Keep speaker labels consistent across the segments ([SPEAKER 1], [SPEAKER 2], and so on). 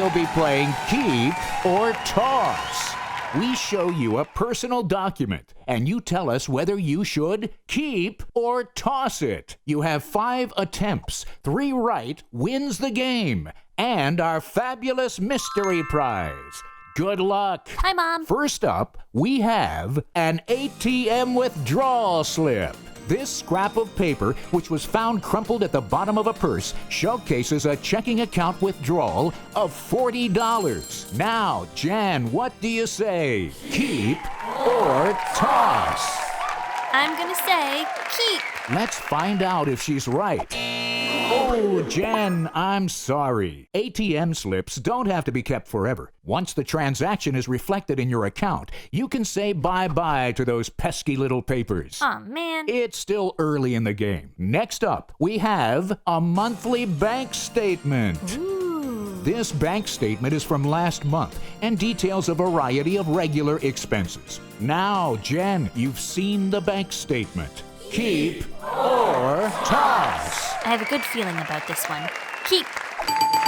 [SPEAKER 1] we'll be playing Keep or Toss. We show you a personal document, and you tell us whether you should keep or toss it. You have 5 attempts. 3 right wins the game, and our fabulous mystery prize. Good luck.
[SPEAKER 2] Hi, Mom.
[SPEAKER 1] First up, we have an ATM withdrawal slip. This scrap of paper, which was found crumpled at the bottom of a purse, showcases a checking account withdrawal of $40. Now, Jan, what do you say? Keep or toss?
[SPEAKER 2] I'm gonna say keep.
[SPEAKER 1] Let's find out if she's right. Oh, Jen, I'm sorry. ATM slips don't have to be kept forever. Once the transaction is reflected in your account, you can say bye-bye to those pesky little papers.
[SPEAKER 2] Aw, man.
[SPEAKER 1] It's still early in the game. Next up, we have a monthly bank statement.
[SPEAKER 2] Ooh.
[SPEAKER 1] This bank statement is from last month and details a variety of regular expenses. Now, Jen, you've seen the bank statement. Keep or toss?
[SPEAKER 2] I have a good feeling about this one. Keep.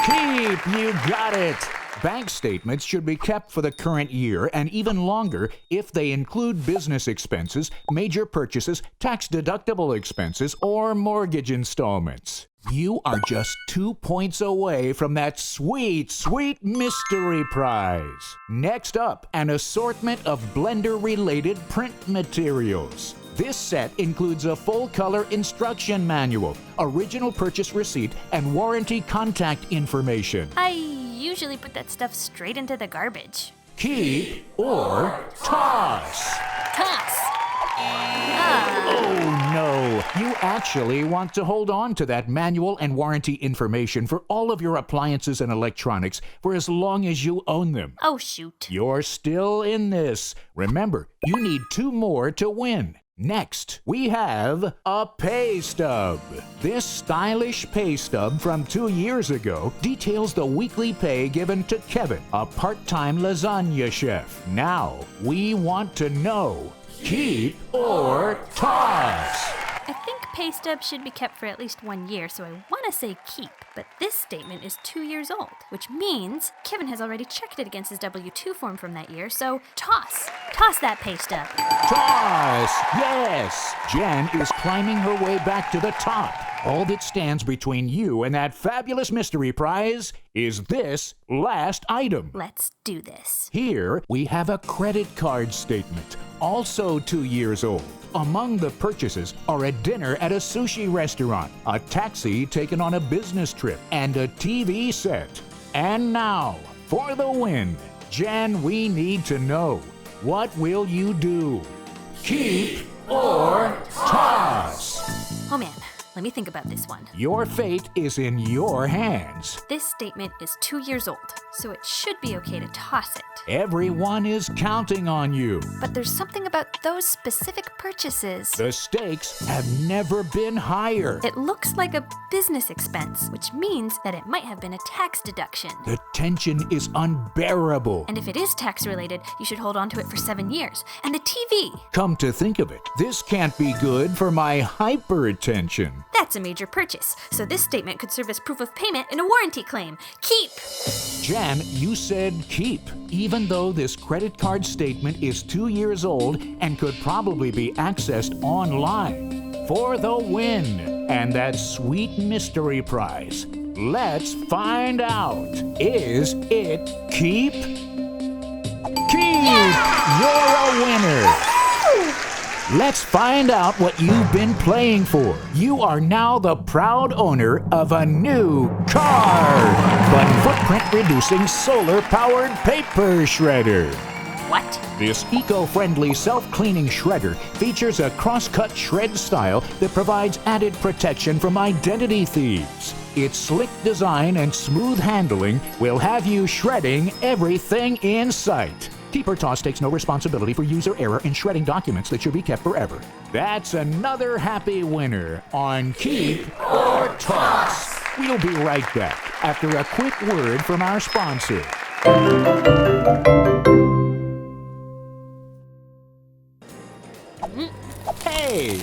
[SPEAKER 1] Keep, you got it. Bank statements should be kept for the current year and even longer if they include business expenses, major purchases, tax-deductible expenses, or mortgage installments. You are just 2 points away from that sweet, sweet mystery prize. Next up, an assortment of Blender-related print materials. This set includes a full-color instruction manual, original purchase receipt, and warranty contact information.
[SPEAKER 2] I usually put that stuff straight into the garbage.
[SPEAKER 1] Keep or toss?
[SPEAKER 2] Toss.
[SPEAKER 1] Oh no, you actually want to hold on to that manual and warranty information for all of your appliances and electronics for as long as you own them.
[SPEAKER 2] Oh, shoot.
[SPEAKER 1] You're still in this. Remember, you need 2 more to win. Next, we have a pay stub. This stylish pay stub from 2 years ago details the weekly pay given to Kevin, a part-time lasagna chef. Now, we want to know, keep or toss?
[SPEAKER 2] I think pay stubs should be kept for at least 1 year, so I want to say keep. But this statement is 2 years old, which means Kevin has already checked it against his W-2 form from that year, so toss. Toss that pay stub.
[SPEAKER 1] Toss! Yes! Jen is climbing her way back to the top. All that stands between you and that fabulous mystery prize is this last item.
[SPEAKER 2] Let's do this.
[SPEAKER 1] Here we have a credit card statement, also 2 years old. Among the purchases are a dinner at a sushi restaurant, a taxi taken on a business trip, and a TV set. And now, for the win. Jan, we need to know, what will you do? Keep or toss?
[SPEAKER 2] Oh man, let me think about this one.
[SPEAKER 1] Your fate is in your hands.
[SPEAKER 2] This statement is 2 years old, so it should be okay to toss it.
[SPEAKER 1] Everyone is counting on you.
[SPEAKER 2] But there's something about those specific purchases.
[SPEAKER 1] The stakes have never been higher.
[SPEAKER 2] It looks like a business expense, which means that it might have been a tax deduction.
[SPEAKER 1] The tension is unbearable.
[SPEAKER 2] And if it is tax related, you should hold on to it for 7 years. And the TV!
[SPEAKER 1] Come to think of it, this can't be good for my hypertension.
[SPEAKER 2] That's a major purchase, so this statement could serve as proof of payment in a warranty claim. Keep!
[SPEAKER 1] Jan, you said keep, even though this credit card statement is 2 years old and could probably be accessed online. For the win and that sweet mystery prize. Let's find out. Is it keep? Keep! Yeah! You're a winner! Let's find out what you've been playing for. You are now the proud owner of a new car. Button footprint reducing solar-powered paper shredder.
[SPEAKER 2] What?
[SPEAKER 1] This eco-friendly self-cleaning shredder features a cross-cut shred style that provides added protection from identity thieves. Its slick design and smooth handling will have you shredding everything in sight. Keep or Toss takes no responsibility for user error in shredding documents that should be kept forever. That's another happy winner on Keep or Toss. We'll be right back after a quick word from our sponsor. Hey,